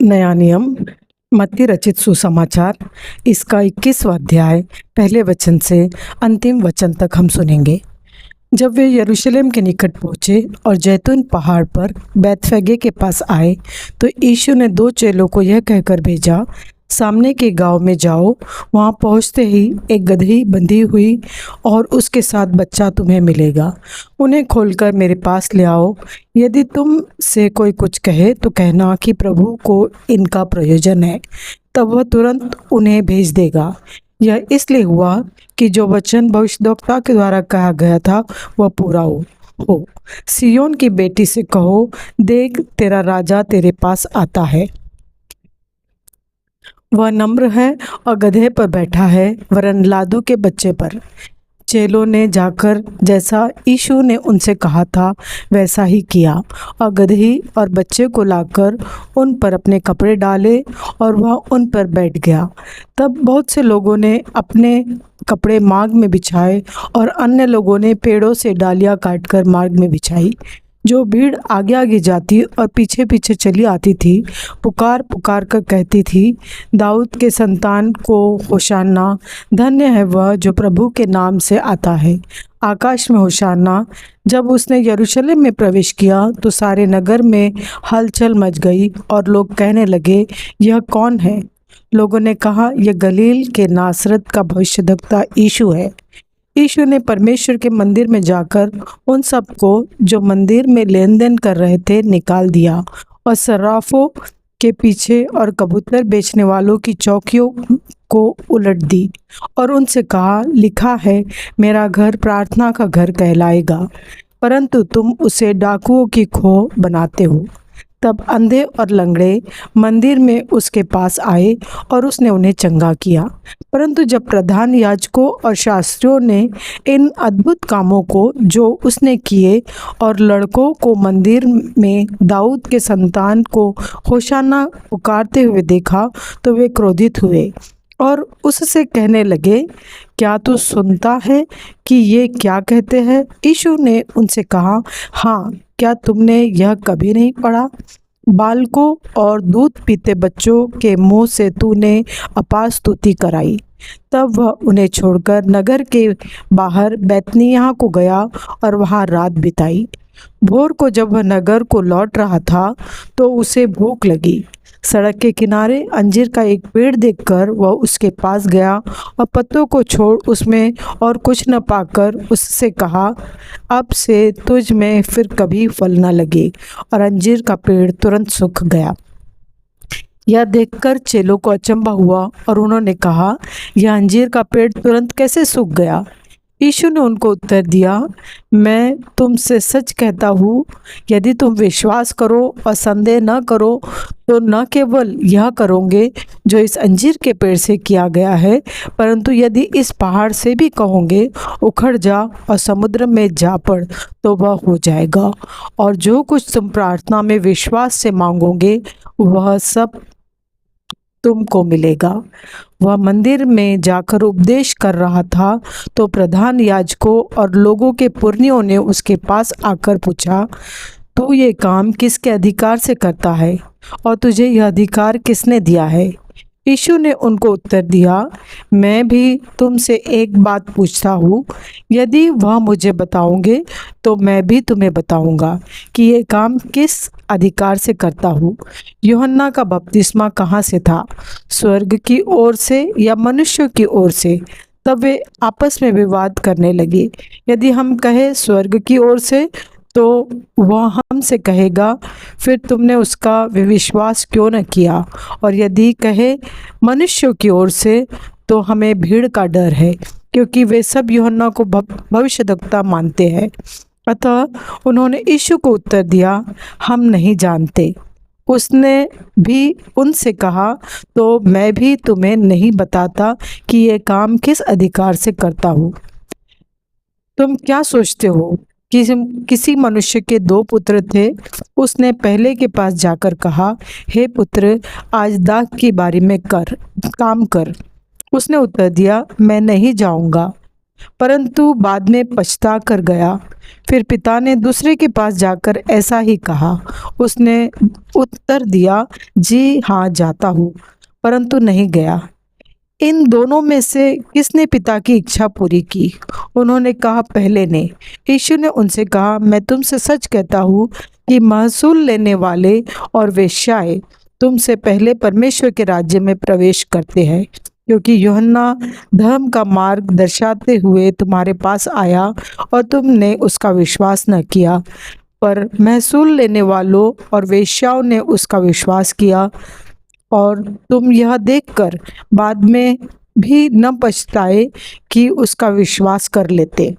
नया नियम मत्ती रचित सुसमाचार इसका 21वां अध्याय पहले वचन से अंतिम वचन तक हम सुनेंगे। जब वे यरूशलेम के निकट पहुँचे और जैतून पहाड़ पर बैतफगे के पास आए तो यीशु ने 2 चेलों को यह कहकर भेजा, सामने के गांव में जाओ। वहां पहुंचते ही एक गदही बंधी हुई और उसके साथ बच्चा तुम्हें मिलेगा। उन्हें खोलकर मेरे पास ले आओ। यदि तुम से कोई कुछ कहे तो कहना कि प्रभु को इनका प्रयोजन है, तब वह तुरंत उन्हें भेज देगा। यह इसलिए हुआ कि जो वचन भविष्यद्वक्ता के द्वारा कहा गया था वह पूरा हो। सिय्योन की बेटी से कहो, देख तेरा राजा तेरे पास आता है। वह नम्र है और गधे पर बैठा है, वरन लादू के बच्चे पर। चेलों ने जाकर जैसा यीशु ने उनसे कहा था वैसा ही किया और गदही और बच्चे को लाकर उन पर अपने कपड़े डाले और वह उन पर बैठ गया। तब बहुत से लोगों ने अपने कपड़े मार्ग में बिछाए और अन्य लोगों ने पेड़ों से डालियां काटकर मार्ग में बिछाई। जो भीड़ आगे आगे जाती और पीछे पीछे चली आती थी, पुकार पुकार कर कहती थी, दाऊद के संतान को होशाना, धन्य है वह जो प्रभु के नाम से आता है, आकाश में होशाना। जब उसने यरूशलेम में प्रवेश किया तो सारे नगर में हलचल मच गई और लोग कहने लगे, यह कौन है? लोगों ने कहा, यह गलील के नासरत का भविष्यद्वक्ता यीशु है। यीशु ने परमेश्वर के मंदिर में जाकर उन सबको जो मंदिर में लेन देन कर रहे थे निकाल दिया और सर्राफों के पीछे और कबूतर बेचने वालों की चौकियों को उलट दी और उनसे कहा, लिखा है, मेरा घर प्रार्थना का घर कहलाएगा, परंतु तुम उसे डाकुओं की खोह बनाते हो। तब अंधे और लंगड़े मंदिर में उसके पास आए और उसने उन्हें चंगा किया। परंतु जब प्रधान याजकों और शास्त्रियों ने इन अद्भुत कामों को जो उसने किए और लड़कों को मंदिर में दाऊद के संतान को होशाना पुकारते हुए देखा तो वे क्रोधित हुए और उससे कहने लगे, क्या तू सुनता है कि ये क्या कहते हैं? यीशु ने उनसे कहा, हाँ, क्या तुमने यह कभी नहीं पढ़ा? बालकों और दूध पीते बच्चों के मुंह से तूने अपार स्तुति कराई। तब वह उन्हें छोड़कर नगर के बाहर बैतनिय्याह को गया और वहां रात बिताई। भोर को जब वह नगर को लौट रहा था तो उसे भूख लगी। सड़क के किनारे अंजीर का एक पेड़ देखकर वह उसके पास गया और पत्तों को छोड़ उसमें और कुछ न पाकर उससे कहा, अब से तुझ में फिर कभी फल न लगे। और अंजीर का पेड़ तुरंत सूख गया। यह देखकर चेलों को अचंभा हुआ और उन्होंने कहा, यह अंजीर का पेड़ तुरंत कैसे सूख गया? यीशु ने उनको उत्तर दिया, मैं तुमसे सच कहता हूँ, यदि तुम विश्वास करो और संदेह न करो तो न केवल यह करोगे जो इस अंजीर के पेड़ से किया गया है, परंतु यदि इस पहाड़ से भी कहोगे, उखड़ जा और समुद्र में जा पड़, तो वह हो जाएगा। और जो कुछ तुम प्रार्थना में विश्वास से मांगोगे वह सब तुमको मिलेगा। वह मंदिर में जाकर उपदेश कर रहा था तो प्रधान याजकों और लोगों के पुरनियों ने उसके पास आकर पूछा, तू ये काम किसके अधिकार से करता है और तुझे यह अधिकार किसने दिया है? यीशु ने उनको उत्तर दिया, मैं भी तुमसे एक बात पूछता हूँ, यदि वह मुझे बताओगे तो मैं भी तुम्हें बताऊंगा कि ये काम किस अधिकार से करता हूँ। यूहन्ना का बपतिस्मा कहाँ से था, स्वर्ग की ओर से या मनुष्यों की ओर से? तब वे आपस में विवाद करने लगे। यदि हम कहें स्वर्ग की ओर से तो वह हमसे कहेगा, फिर तुमने उसका विश्वास क्यों न किया? और यदि कहे मनुष्यों की ओर से तो हमें भीड़ का डर है, क्योंकि वे सब यूहन्ना को भविष्यद्वक्ता मानते हैं। अतः उन्होंने यीशु को उत्तर दिया, हम नहीं जानते। उसने भी उनसे कहा, तो मैं भी तुम्हें नहीं बताता कि ये काम किस अधिकार से करता हूँ। तुम क्या सोचते हो? किसी मनुष्य के 2 पुत्र थे। उसने पहले के पास जाकर कहा, हे पुत्र, आज दाख की बारी में काम कर। उसने उत्तर दिया, मैं नहीं जाऊंगा। परंतु बाद में पछता कर गया। फिर पिता ने दूसरे के पास जाकर ऐसा ही कहा। उसने उत्तर दिया, जी हाँ जाता हूँ, परंतु नहीं गया। इन दोनों में से किसने पिता की इच्छा पूरी की? उन्होंने कहा, पहले ने। यीशु ने उनसे कहा, मैं तुमसे सच कहता हूँ कि महसूल लेने वाले और वेश्याएं तुमसे पहले परमेश्वर के राज्य में प्रवेश करते हैं। क्योंकि यूहन्ना धर्म का मार्ग दर्शाते हुए तुम्हारे पास आया और तुमने उसका विश्वास न किया, पर महसूल लेने वालों और वेश्याओं ने उसका विश्वास किया। और तुम यह देखकर बाद में भी न पछताए कि उसका विश्वास कर लेते।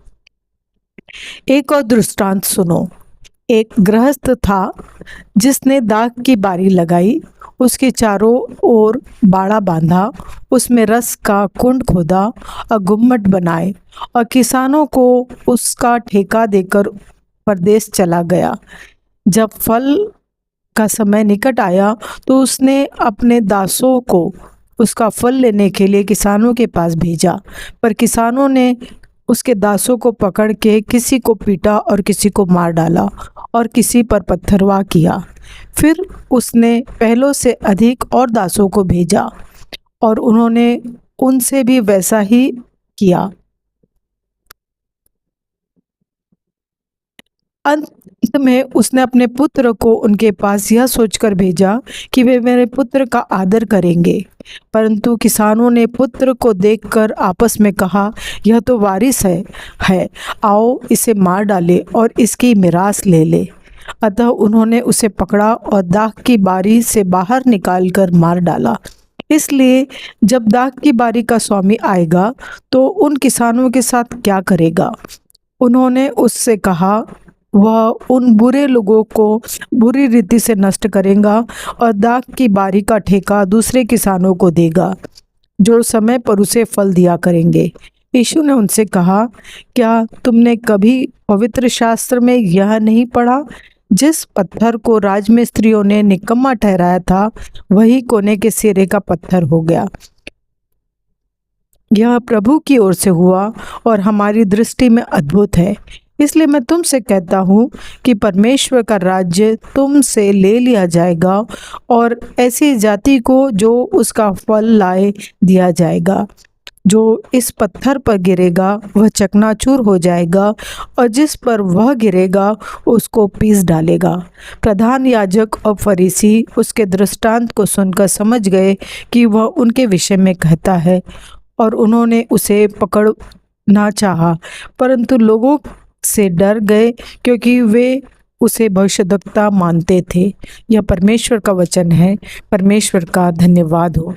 एक और दृष्टांत सुनो। एक गृहस्थ था जिसने दाख की बारी लगाई, उसके चारों ओर बाड़ा बांधा, उसमें रस का कुंड खोदा और गुम्मट बनाए और किसानों को उसका ठेका देकर परदेश चला गया। जब फल का समय निकट आया तो उसने अपने दासों को उसका फल लेने के लिए किसानों के पास भेजा, पर किसानों ने उसके दासों को पकड़ के किसी को पीटा और किसी को मार डाला और किसी पर पत्थरवाह किया। फिर उसने पहलों से अधिक और दासों को भेजा और उन्होंने उनसे भी वैसा ही किया। अंत में उसने अपने पुत्र को उनके पास यह सोचकर भेजा कि वे मेरे पुत्र का आदर करेंगे। परंतु किसानों ने पुत्र को देखकर आपस में कहा, यह तो वारिस है, आओ इसे मार डाले और इसकी मिरास ले ले। अतः उन्होंने उसे पकड़ा और दाख की बारी से बाहर निकालकर मार डाला। इसलिए जब दाख की बारी का स्वामी आएगा तो उन किसानों के साथ क्या करेगा? उन्होंने उससे कहा, वह उन बुरे लोगों को बुरी रीति से नष्ट करेगा और दाख की बारी का ठेका दूसरे किसानों को देगा जो समय पर उसे फल दिया करेंगे। यीशु ने उनसे कहा, क्या तुमने कभी पवित्र शास्त्र में यह नहीं पढ़ा, जिस पत्थर को राजमिस्त्रियों ने निकम्मा ठहराया था वही कोने के सिरे का पत्थर हो गया। यह प्रभु की ओर से हुआ और हमारी दृष्टि में अद्भुत है। इसलिए मैं तुमसे कहता हूँ कि परमेश्वर का राज्य तुमसे ले लिया जाएगा और ऐसी जाति को जो उसका फल लाए दिया जाएगा। जो इस पत्थर पर गिरेगा वह चकनाचूर हो जाएगा और जिस पर वह गिरेगा उसको पीस डालेगा। प्रधान याजक और फरीसी उसके दृष्टांत को सुनकर समझ गए कि वह उनके विषय में कहता है, और उन्होंने उसे पकड़ना चाहा, परंतु लोगों से डर गए क्योंकि वे उसे भविष्यद्वक्ता मानते थे। यह परमेश्वर का वचन है। परमेश्वर का धन्यवाद हो।